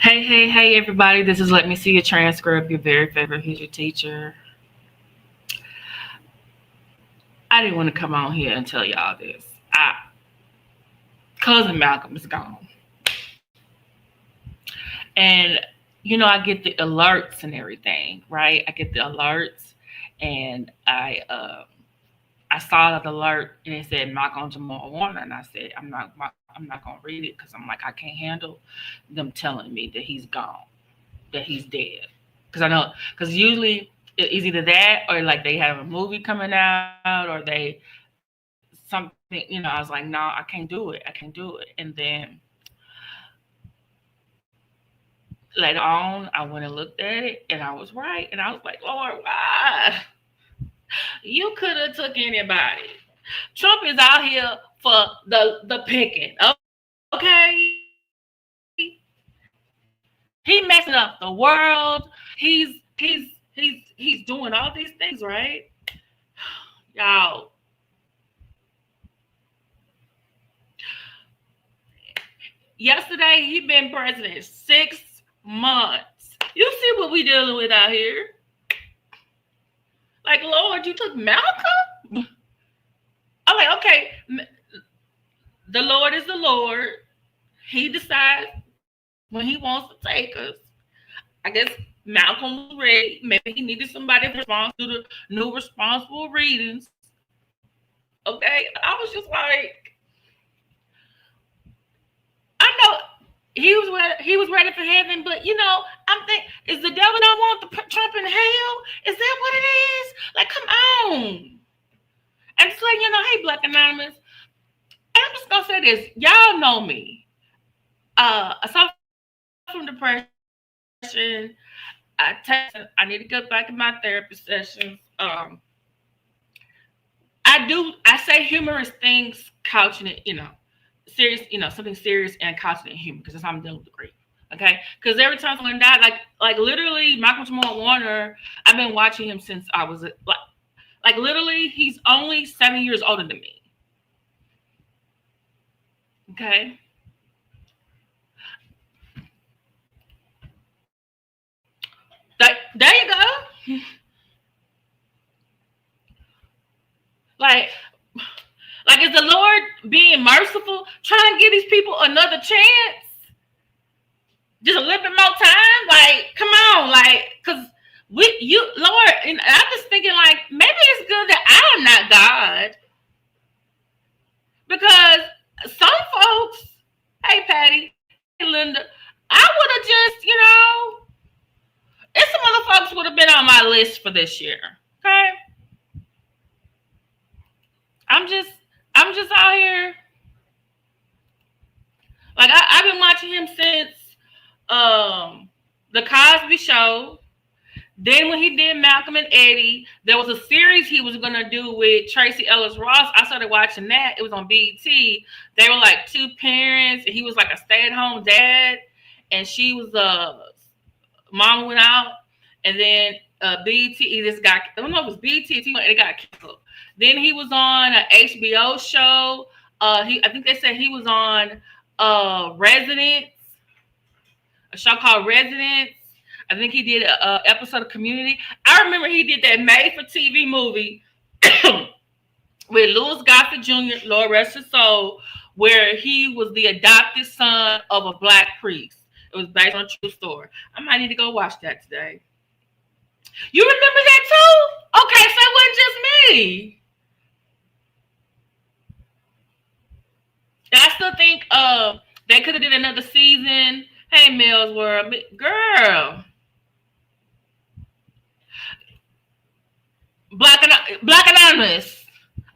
Hey, everybody. This is Let Me See Your Transcript, your very favorite history teacher. I didn't want to come on here and tell y'all this. Cousin Malcolm is gone. And, I get the alerts and everything, right? I get the alerts, and I saw that alert, and it said Malcolm-Jamal Warner, and I said, I'm not going to read it because I'm like, I can't handle them telling me that he's gone, that he's dead. Because I know, because usually it's either that or like they have a movie coming out or they something. I was like, no, I can't do it. I can't do it. And then later on, I went and looked at it, and I was right. And I was like, Lord, why? You could have took anybody. Trump is out here for the picking. Okay, he messing up the world. He's doing all these things, right? Y'all, yesterday he been president 6 months. You see what we dealing with out here? Like, Lord, you took Malcolm? I'm like, okay, the Lord is the Lord. He decides when he wants to take us. I guess Malcolm was ready. Maybe he needed somebody to respond to the new responsible readings. Okay, I was just like, I know he was ready for heaven, but I'm thinking, is the devil not want the Trump in hell? Is that what it is? Like, come on. And so, hey, Black Anonymous, and I'm just gonna say this. Y'all know me. I suffer from depression. I need to get back in my therapy sessions. I say humorous things, couching it, serious, something serious and couching it humor, because that's how I'm dealing with the grief. Okay, because every time someone died, like literally, Malcolm-Jamal Warner, I've been watching him since I was like literally, he's only 7 years older than me. Okay, there you go. Like, is the Lord being merciful, trying to give these people another chance? Just a little bit more time? Like, come on, like, cause Lord, and I'm just thinking, like, maybe it's good that I am not God, because some folks, hey Patty, hey Linda, I would have just, and some other folks would have been on my list for this year. Okay, I'm just, out here. Like, I've been watching him since the Cosby Show. Then when he did Malcolm and Eddie, there was a series he was gonna do with Tracy Ellis Ross. I started watching that. It was on BET. They were like two parents, and he was like a stay-at-home dad, and she was mom went out, and then BET this got, I don't know if it was BET, it got canceled. Then he was on an HBO show. I think they said he was on Residence, a show called Residence. I think he did an episode of Community. I remember he did that made-for-TV movie with Louis Gossett Jr., Lord rest his soul, where he was the adopted son of a black priest. It was based on a true story. I might need to go watch that today. You remember that too? Okay, so it wasn't just me. And I still think they could have did another season. Hey, Mel's World, girl. Black Anonymous.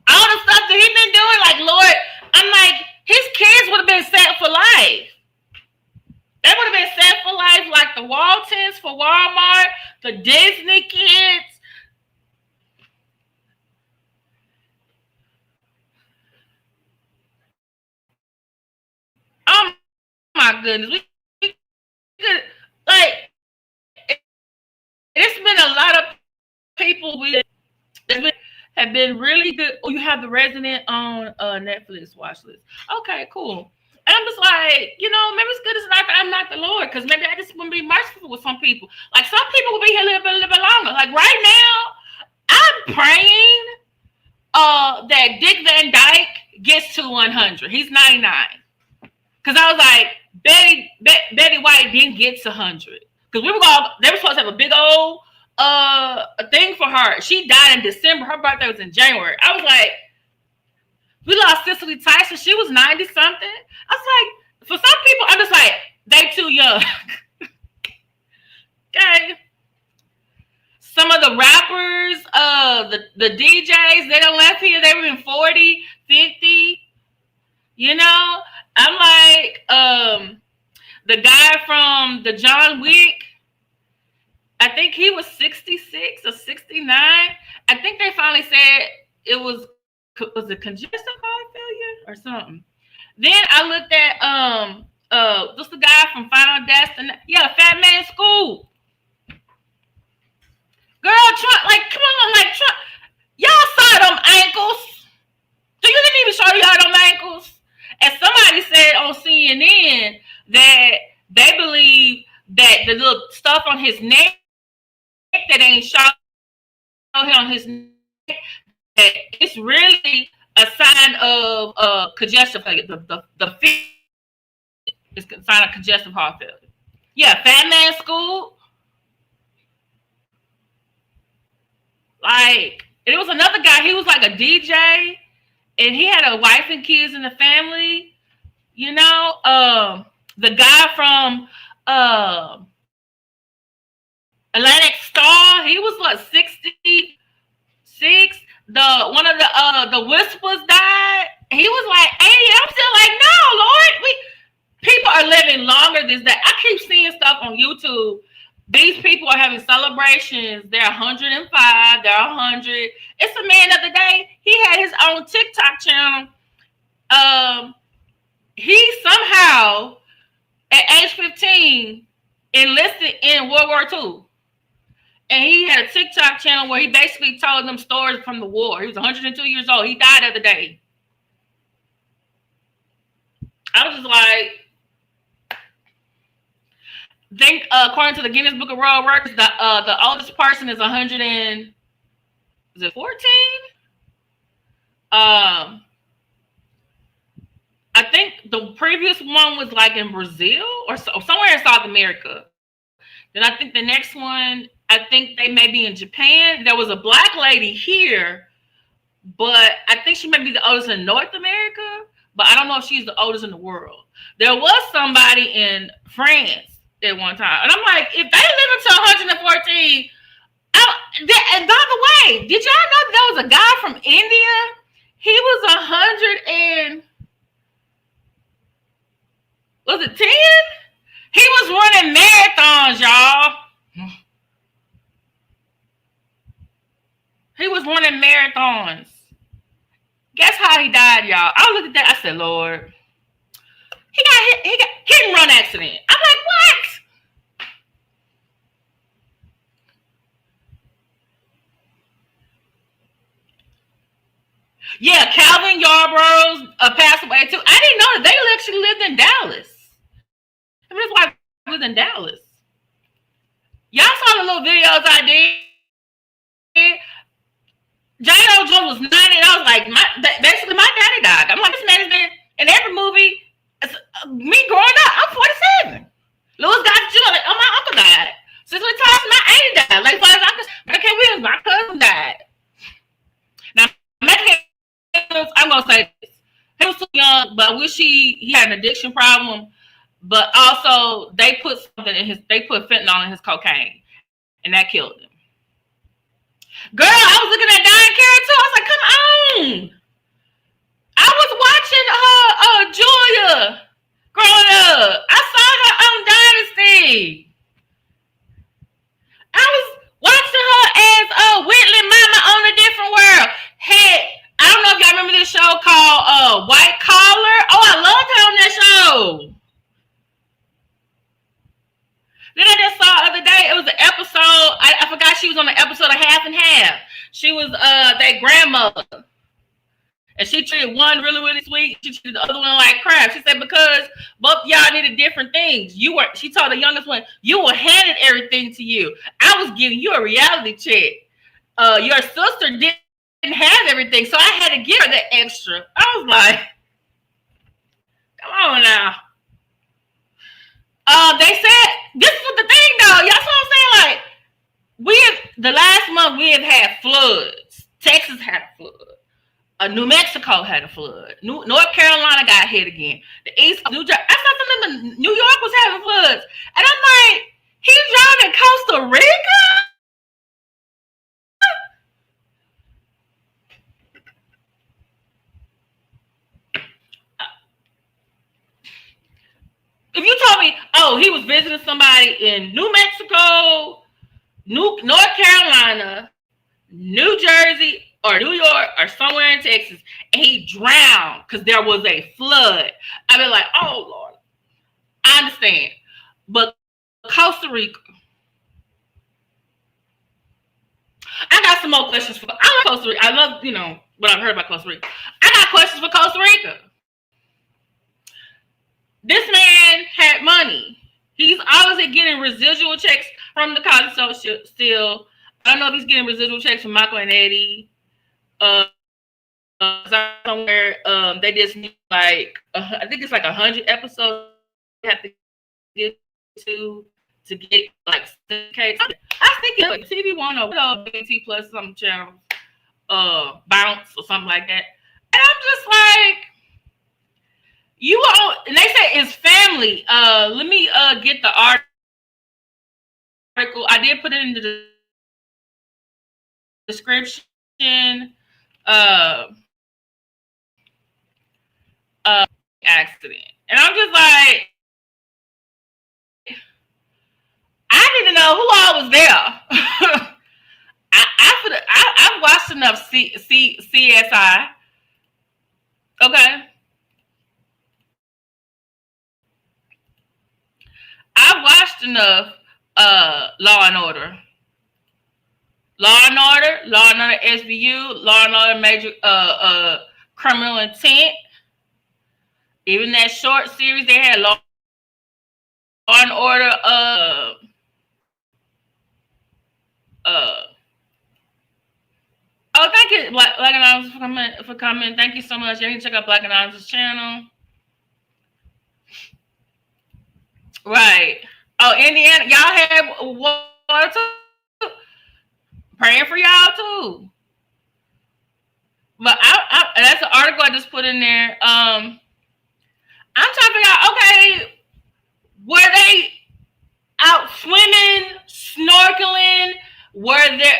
All the stuff that he been doing, like, Lord, I'm like, his kids would have been set for life. They would have been set for life, like the Waltons for Walmart, the Disney kids. Oh my goodness, we could, like, it's been a lot of people have been really good. Oh, you have The Resident on Netflix watch list. Okay, cool. And I'm just like, maybe it's good as not that I'm not the Lord, because maybe I just want to be merciful with some people. Like some people will be here a little bit longer. Like right now, I'm praying that Dick Van Dyke gets to 100. He's 99. Because I was like, Betty White didn't get to 100. Because they were supposed to have a big old thing for her. She died in December. Her birthday was in January. I was like, we lost Cicely Tyson. She was 90 something. I was like, for some people, I'm just like, they too young. Okay. Some of the rappers, the DJs, they done left here. They were in 40, 50. I'm like, the guy from the John Wick, I think he was 66 or 69. I think they finally said it was it congestive heart failure or something. Then I looked at just the guy from Final Destination. Yeah, Fat Man School. Girl, Trump, like, come on, like, Trump. Y'all saw them ankles. So you didn't even show y'all them ankles. And somebody said on CNN that they believe that the little stuff on his neck that ain't showing on his neck, that it's really a sign of congestive failure. The feet is a sign of congestive heart failure. Yeah, Fat Man School. Like, it was another guy. He was like a DJ, and he had a wife and kids in the family. The guy from Atlantic Star, he was what, 66. One of the Whispers died. He was like 80. I'm still like, no, Lord, people are living longer than that. I keep seeing stuff on YouTube. These people are having celebrations. They're 105. They're 100. It's a man the other day. He had his own TikTok channel. He somehow, at age 15, enlisted in World War II. And he had a TikTok channel where he basically told them stories from the war. He was 102 years old. He died the other day. I was just like, according to the Guinness Book of World Records, the oldest person is 100 and, is it 14? I think the previous one was like in Brazil or somewhere in South America. Then I think the next one, I think they may be in Japan. There was a black lady here, but I think she may be the oldest in North America, but I don't know if she's the oldest in the world. There was somebody in France at one time. And I'm like, if they live until 114, and by the way, did y'all know there was a guy from India? He was 100 and, was it 10? He was running marathons, y'all. He was running marathons. Guess how he died, y'all? I looked at that. I said, Lord, he got hit and run accident. I'm like, what? Yeah, Calvin Yarborough's passed away too. I didn't know that they actually lived in Dallas. I mean, that's why I lived in Dallas. Y'all saw the little videos I did. J.O. Jones was 90, and I was like, basically, my daddy died. I'm like, this man is in every movie. Me growing up, I'm 47. Louis got you, like, oh, my uncle died. Cicely Tyson, my auntie died. Like, Michael Williams, my cousin died. Now, I'm gonna say this. He was too young, but I wish he had an addiction problem. But also, they put fentanyl in his cocaine, and that killed him. Girl, I was looking at Diane Carey too. I was like, come on. I was watching Julia growing up. I saw her on Dynasty. I was watching her as Whitley Mama on A Different World. Hey, I don't know if y'all remember this show called White Collar. Oh, I loved her on that show. Then I just saw the other day, it was an episode, I forgot she was on the episode of Half and Half. She was their grandmother. And she treated one really, really sweet. She treated the other one like crap. She said because both y'all needed different things. She told the youngest one, you were handed everything to you. I was giving you a reality check. Your sister didn't have everything, so I had to give her the extra. I was like, come on now. They said this was the thing though. Y'all saw what I'm saying? Like the last month we have had floods. Texas had a flood. New Mexico had a flood. North Carolina got hit again. The East Coast, New Jersey. I saw something. New York was having floods, and I'm like, he's driving in Costa Rica. If you told me, oh, he was visiting somebody in New Mexico, North Carolina, New Jersey, or New York, or somewhere in Texas, and he drowned because there was a flood, I'd be like, oh, Lord. I understand. But Costa Rica, I got some more questions for. I love Costa Rica. I love, what I've heard about Costa Rica. I got questions for Costa Rica. This man had money. He's obviously getting residual checks from the Cosby still. I don't know if he's getting residual checks from Michael and Eddie. Somewhere they just need I think it's like 100 episodes they have to get to get like syndicated. I think it's like TV One or BT Plus some channel, Bounce or something like that. And I'm just like, you all, and they say it's family. Let me get the article. I did put it in the description. Accident, and I'm just like, I didn't know who all was there. I've watched enough CSI. Okay. I've watched enough Law and Order. Law and Order SVU, Law and Order Major Criminal Intent. Even that short series they had Law and Order oh, thank you, Black Anonymous, for coming. Thank you so much. You can check out Black Anonymous' channel. Right. Oh, Indiana, y'all have water too. Praying for y'all too. But that's an article I just put in there. I'm trying to figure out, okay, were they out swimming, snorkeling? Were there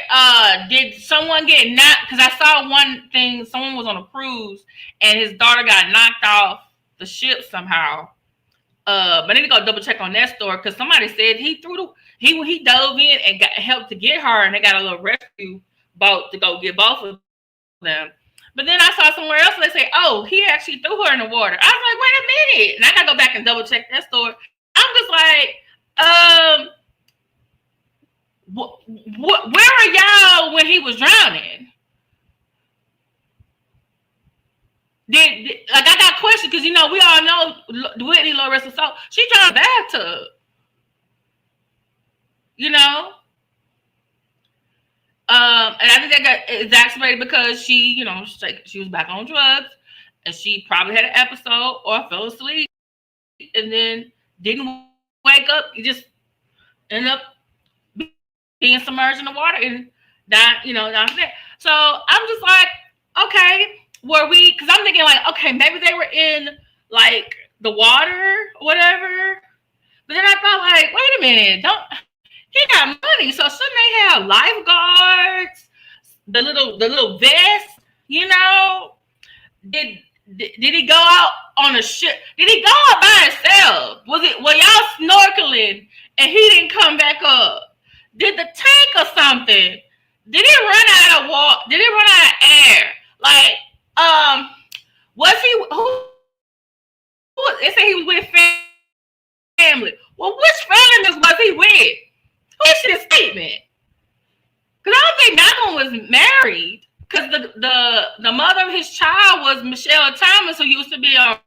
did someone get knocked? Because I saw one thing, someone was on a cruise and his daughter got knocked off the ship somehow. But I need to go double check on that story because somebody said he dove in and got help to get her, and they got a little rescue boat to go get both of them. But then I saw somewhere else they say, oh, he actually threw her in the water. I was like, wait a minute, and I gotta go back and double check that story. I'm just like, where are y'all when he was drowning? I got questions because we all know Whitney Larissa Soul. She drowned in the bathtub. And I think that got exacerbated because she was back on drugs, and she probably had an episode or fell asleep, and then didn't wake up. You just ended up being submerged in the water and died. After that. So I'm just like, okay. Because I'm thinking like, okay, maybe they were in like the water or whatever. But then I thought like, wait a minute, he got money, so shouldn't they have lifeguards? The little vest, Did he go out on a ship? Did he go out by himself? Were y'all snorkeling and he didn't come back up? Did the tank or something? Did it run out of water? Did it run out of air? Like, was he they say he was with family. Well, which family was he with? What's his statement? Because I don't think Malcolm was married. because the mother of his child was Michelle Thomas, who used to be on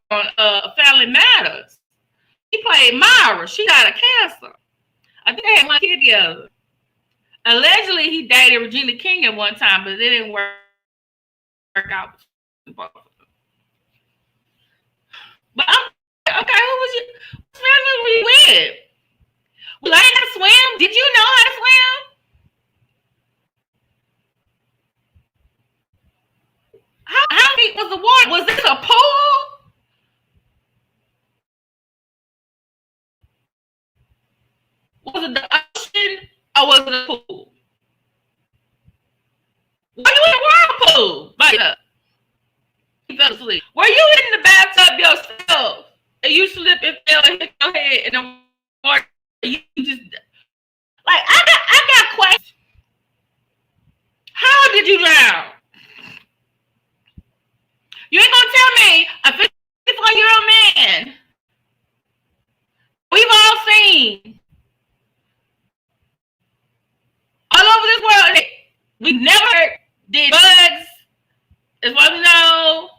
Family Matters. He played Myra. She died of cancer. I think they had one kid together. Allegedly, he dated Regina King at one time, but it didn't work out. But I'm okay. Who was you? What family were you with? We learned how to swim. Did you know how to swim? How deep was the water? Was this a pool? Was it the ocean or was it a pool? Were you in a whirlpool? Like, you fell asleep. Were you in the bathtub yourself? And you slipped and fell and hit your head in the water? You just like I got questions. How did you drown? You ain't gonna tell me a 54-year-old man. We've all seen all over this world. We never did drugs, as far as we know.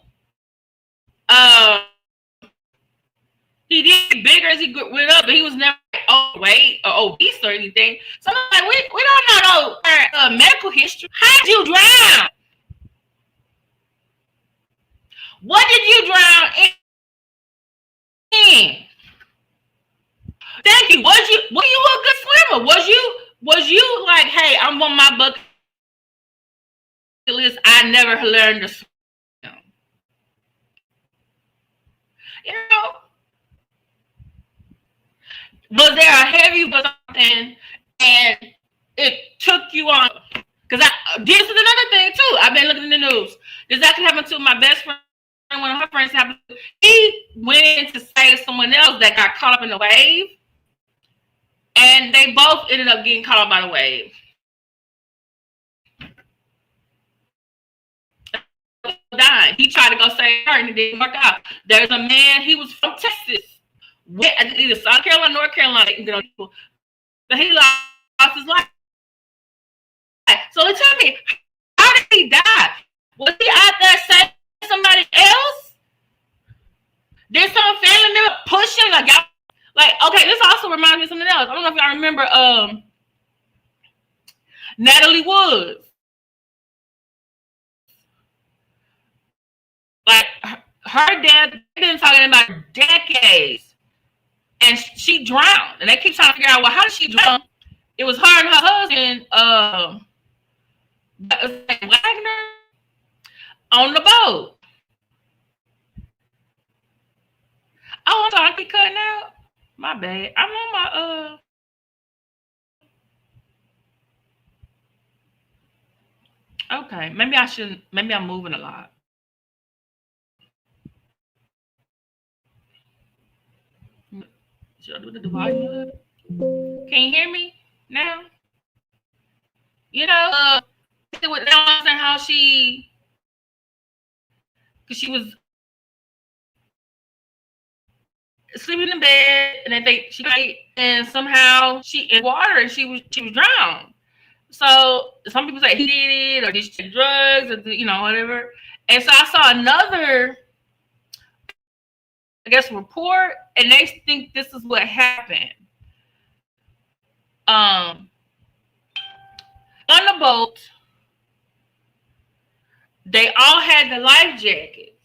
He did bigger as he went up, but he was never overweight or obese or anything. So I'm like, we don't know no medical history. How did you drown? What did you drown in? Thank you. Were you a good swimmer? Was you like, hey, I'm on my bucket list. I never learned to swim. You know, was there a heavy or something and it took you on? Because this is another thing too. I've been looking in the news. This actually happened to my best friend. One of her friends happened. He went in to save someone else that got caught up in the wave, and they both ended up getting caught up by the wave. Dying. He tried to go save her, and it didn't work out. There's a man. He was from Texas, either South Carolina, North Carolina, but he lost his life. So tell me, how did he die? Was he out there saving somebody else? Did some family member push him? Like, okay, this also reminds me of something else. I don't know if y'all remember Natalie Woods. Like, her dad, they've been talking about decades, and she drowned. And they keep trying to figure out, well, how did she drown? It was her and her husband, Wagner, on the boat. Oh, I'm sorry, I keep cutting out. My bad. I'm on my Okay, maybe I shouldn't. Maybe I'm moving a lot. Should I do the volume? Can you hear me now? You know, with how because she was sleeping in bed, and they think she and somehow she in water and she was drowned. So some people say he did it, or did she take drugs, or whatever. And so I saw another, I guess, report, and they think this is what happened. On the boat, they all had the life jackets,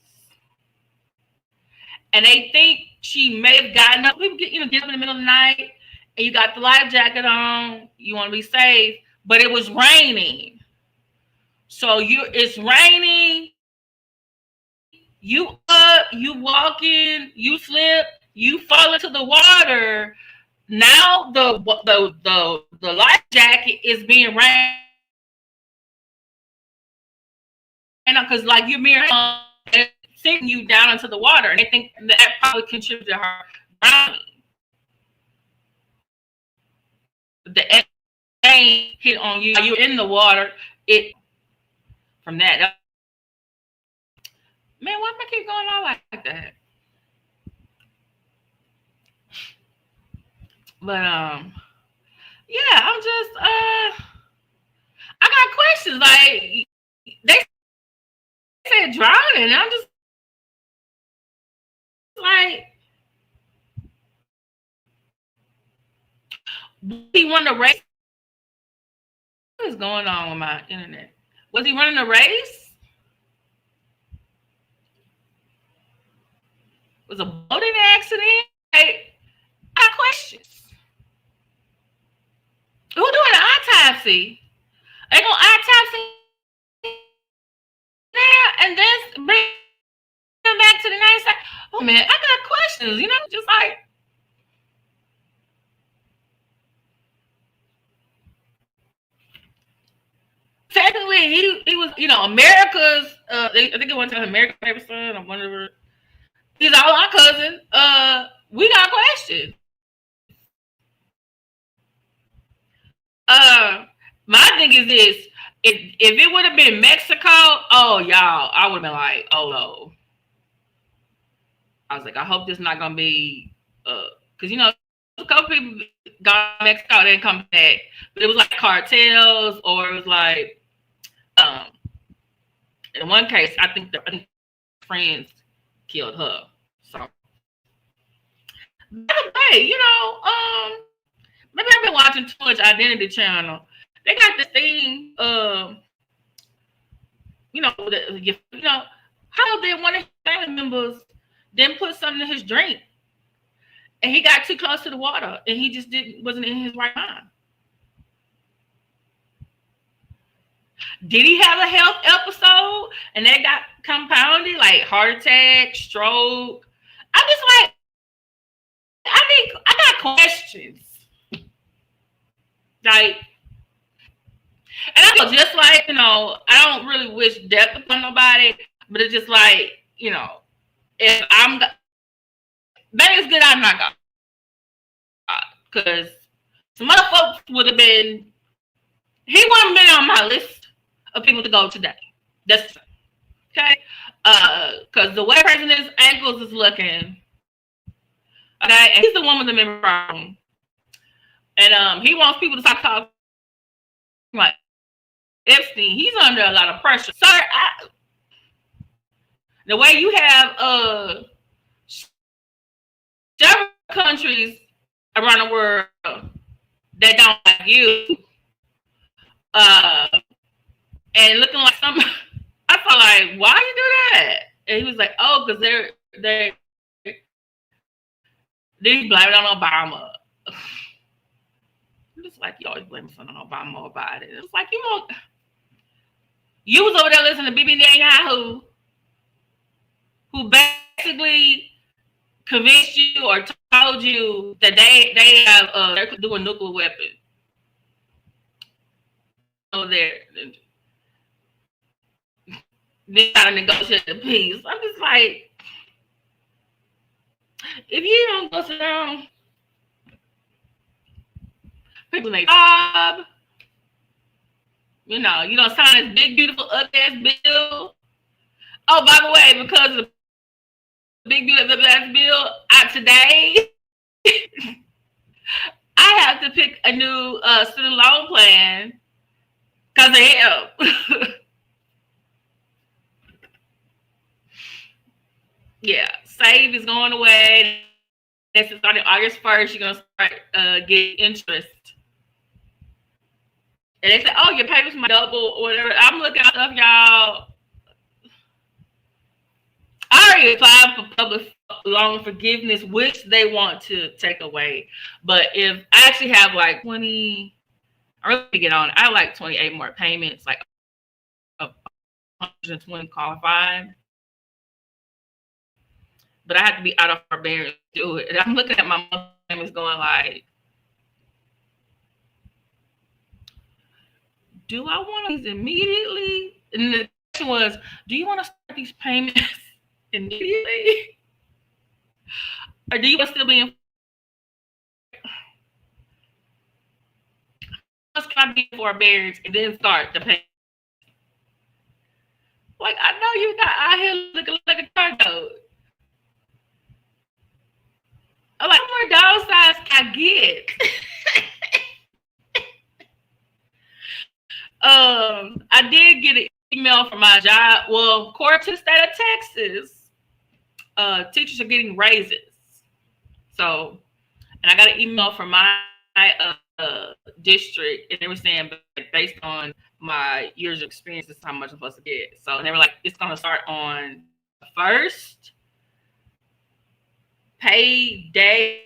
and they think she may have gotten up. People get up in the middle of the night, and you got the life jacket on. You want to be safe, but it was raining. So it's raining. You walk in, you slip, you fall into the water. Now the life jacket is being rained because like you're being sinking you down into the water, and they think that probably contributed to her drowning. The rain hit on you. You're in the water. It from that. Man, why am I keep going on like that? But yeah, I'm just I got questions. Like they drowning. And I'm just like, he won the race. What is going on with my internet? Was he running a race? Was a boating accident? Like, I got questions. Who doing the autopsy? They gonna autopsy there and then bring him back to the United States? Oh man, I got questions. Just like. Technically, he was, America's. I think it went to America's favorite son or whatever. He's all our cousin. We got questions. My thing is this: if it would have been Mexico, oh y'all, I would have been like, oh no. I was like, I hope this not gonna be, because a couple people got Mexico, they didn't come back, but it was like cartels, or it was like, in one case, I think friends killed her. So, by the way, maybe I've been watching too much Identity Channel. They got this thing, how did one of his family members didn't put something in his drink, and he got too close to the water, and he just wasn't in his right mind. Did he have a health episode and that got compounded, like heart attack, stroke? I'm just like, I got questions. Like, and I feel just like, I don't really wish death upon nobody, but it's just like, if maybe it's good I'm not God. Because some other folks would have been, he wouldn't have been on my list of people to go today. That's okay. Because the way President's ankles is looking, okay, and he's the one with the memory problem, and he wants people to stop talking like Epstein. He's under a lot of pressure, sir. The way you have several countries around the world that don't like you, and looking like some. I felt like, why you do that? And he was like, oh, because they blame it on Obama. I'm just like, you always blame something on Obama about it. It's like, you was over there listening to Bibi Netanyahu, who basically convinced you or told you that they have they're doing nuclear weapons. Oh, they're trying to negotiate the peace. I'm just like, if you don't go sit down, people make job. You don't sign this big, beautiful, ugly ass bill. Oh, by the way, because of the big, beautiful ass bill, today, I have to pick a new student loan plan because of him. Yeah, Save is going away. It's starting August 1st. You're going to start getting interest. And they say, oh, your payments might double or whatever. I'm looking at stuff, y'all. I already applied for public loan forgiveness, which they want to take away. But if I actually have like 20, I really get on it. I have like 28 more payments, like 120 qualified. But I have to be out of forbearance to do it. And I'm looking at my monthly payments going like, do I want these immediately? And the question was, do you want to start these payments immediately? Or do you want to still be in? Can I be in forbearance and then start the payment? Like, I know you're not out here looking like a car note. I'm like, how more dollar signs can I get? I did get an email from my job. Well, according to the state of Texas, teachers are getting raises. So, and I got an email from my district, and they were saying based on my years of experience, this is how much I'm supposed to get. So, and they were like, it's going to start on the first pay day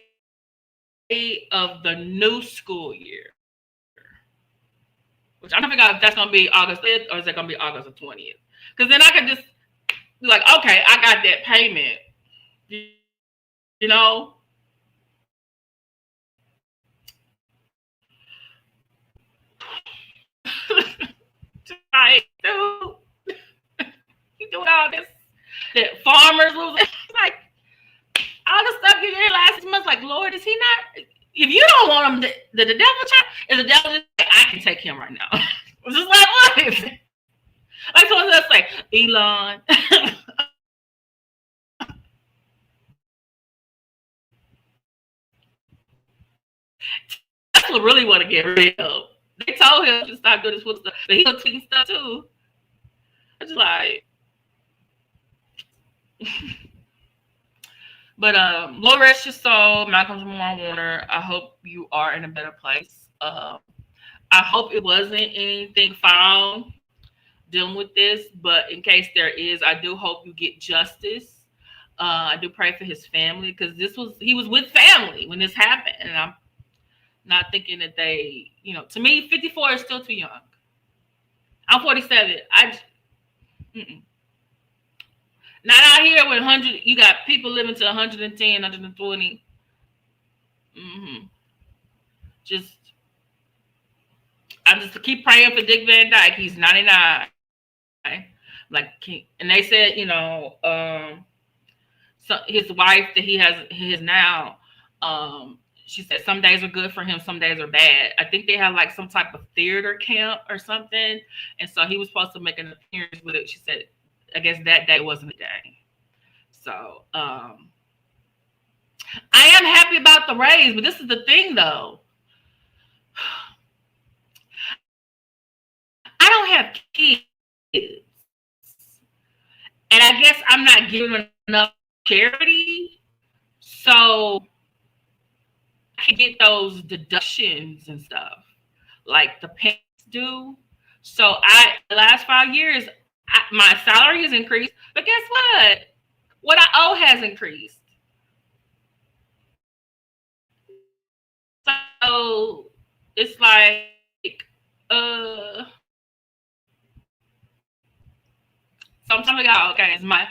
of the new school year. Which I'm trying to figure out if that's going to be August 5th or is it going to be August the 20th? Because then I could just be like, okay, I got that payment. You know? Like, dude, you doing all this that farmers losing. Like, all the stuff you did last 6 months, like, Lord, is he not? If you don't want him, the devil child, is the devil just like, I can take him right now. It's just like, what is it? Like someone else like, Elon. That's what really want to get rid of. They told him to stop doing this with stuff, but he'll tweet stuff too. It's just like, but Lord rest your soul, Malcolm-Jamal Warner. I hope you are in a better place. I hope it wasn't anything foul dealing with this, but in case there is, I do hope you get justice. I do pray for his family because he was with family when this happened, and I'm not thinking that they, to me, 54 is still too young. I'm 47. Mm-mm. Not out here with 100. You got people living to 110, 120. Mm-hmm. Just, I just keep praying for Dick Van Dyke. He's 99. Like, and they said, so his wife that he has now, she said some days are good for him, some days are bad. I think they have like some type of theater camp or something, and so he was supposed to make an appearance with it. She said, I guess that day wasn't the day. So I am happy about the raise, but this is the thing though. I don't have kids, and I guess I'm not giving enough charity, so I can get those deductions and stuff like the parents do. So the last 5 years, my salary has increased, but guess what? What I owe has increased. So it's like, uh, sometimes I go, okay, is my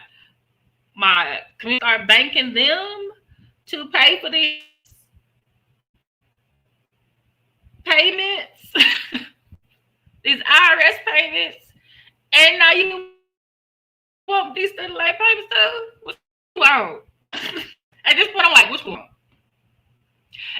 can we start banking them to pay for these payments, these IRS payments, and now you want these student loan payments too? Which one? At this point, I'm like, which one?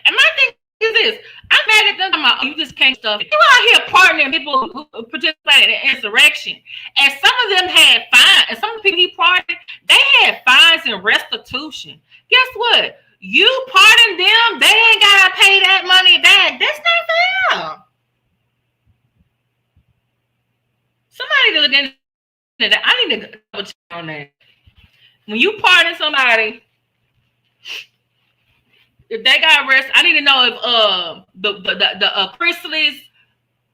And my thing is this: I'm mad at them. About, you just can't stuff. You out here partnering people who participated in insurrection, and some of them had fines, and some of the people he pardoned, they had fines and restitution. Guess what? You pardon them, they ain't gotta pay that money back. That's not fair. Somebody to look into that. I need to double check on that. When you pardon somebody, if they got arrested, I need to know if the Chrysler's.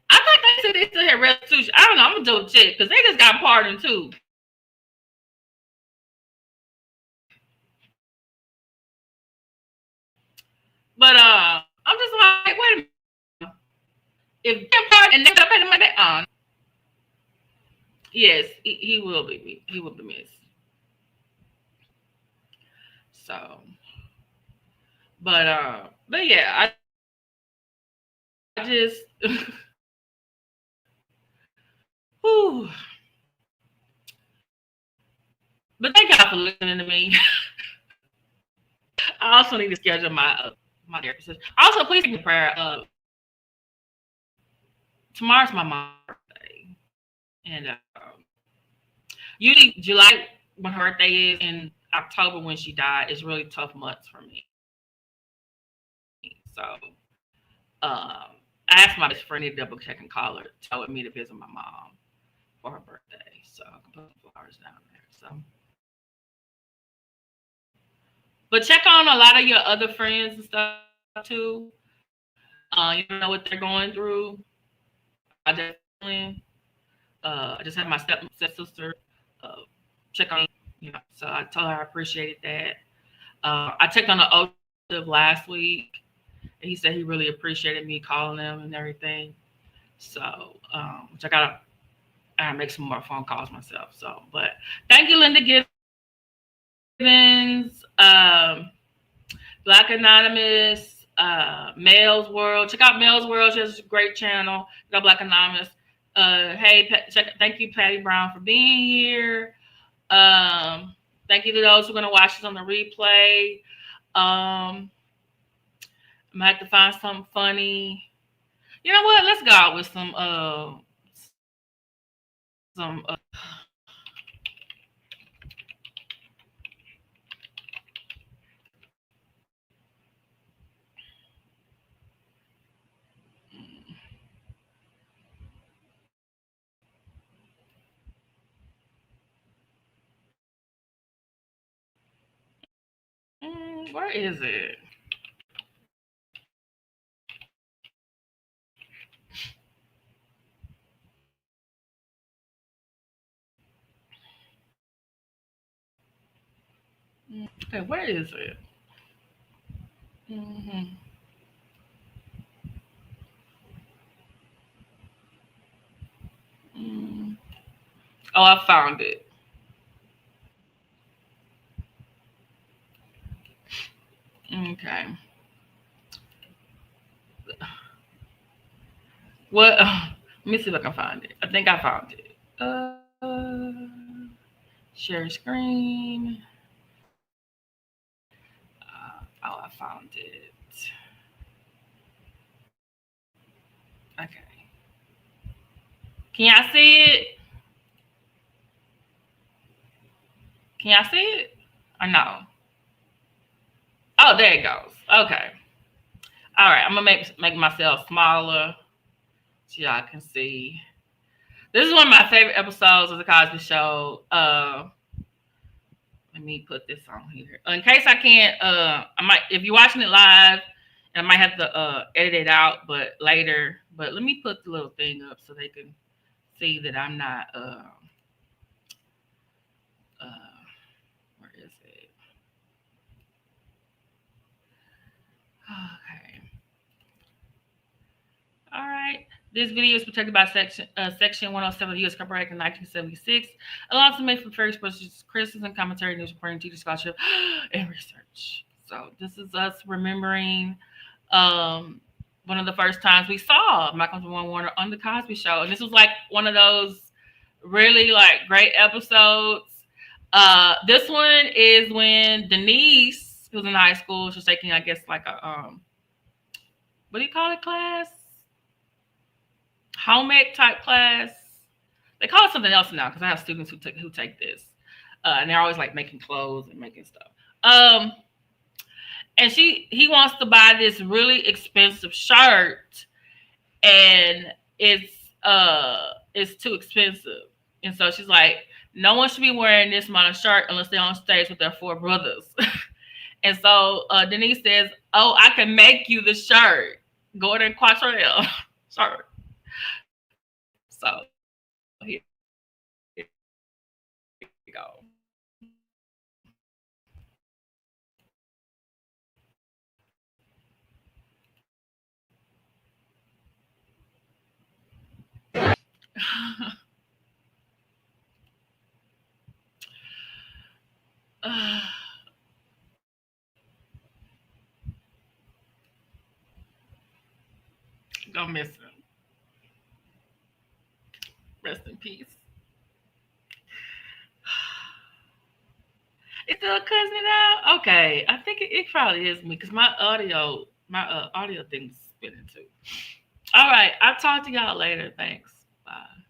I thought they said they still had restitution. I don't know. I'm gonna double check because they just got pardoned too. But I'm just like, wait a minute. If they're pardoned and they got paid the money on, yes, he will be. He will be missed. So, but yeah, I just, whew. But thank y'all for listening to me. I also need to schedule my therapist. Also, please give me prayer. Tomorrow's my mom's birthday, and usually July when her birthday is, and October when she died is really tough months for me. So I asked my best friend to double check and call her, tell me to visit my mom. for her birthday. So I can put some flowers down there. So, but check on a lot of your other friends and stuff too. You don't know what they're going through. I definitely. I just had my stepsister check on me. So I told her I appreciated that. I checked on the old relative last week, and he said he really appreciated me calling him and everything. So, which I gotta make some more phone calls myself. So, but thank you, Linda Gibbons, Black Anonymous, Males World. Check out Males World. She has a great channel. Check out Black Anonymous. Thank you, Patty Brown, for being here. Thank you to those who are going to watch this on the replay. I might have to find something funny. You know what? Let's go out with some. Where is it? Okay, where is it? Mm-hmm. Mm. Oh, I found it. Okay. What? Let me see if I can find it. I think I found it. Share screen. Oh, I found it. Okay. Can y'all see it? Can y'all see it? Or no? Oh, there it goes. Okay. All right. I'm gonna make myself smaller so y'all can see. This is one of my favorite episodes of the Cosby Show. Let me put this on here in case I can't. I might if you're watching it live, and I might have to edit it out, but later. But let me put the little thing up so they can see that I'm not. Uh, where is it? Okay. All right. This video is protected by Section 107 of the U.S. Copyright Act in 1976. Allowed to make for fair expression, criticism, commentary, news reporting, teaching, scholarship, and research. So this is us remembering um, one of the first times we saw Malcolm-Jamal Warner on the Cosby Show, and this was like one of those really like great episodes. This one is when Denise, who was in high school, she was taking, I guess, like a what do you call it, class? Home ec type class. They call it something else now because I have students who take this, and they're always like making clothes and making stuff. And he wants to buy this really expensive shirt, and it's too expensive, and so she's like, no one should be wearing this amount of shirt unless they're on stage with their four brothers. And so Denise says, "Oh, I can make you the shirt, Gordon Quattrell shirt." So here you go. Gonna miss him. Rest in peace. It's still cutting it out. Okay, I think it probably is me because my audio thing's spinning too. All right, I'll talk to y'all later. Thanks. Bye.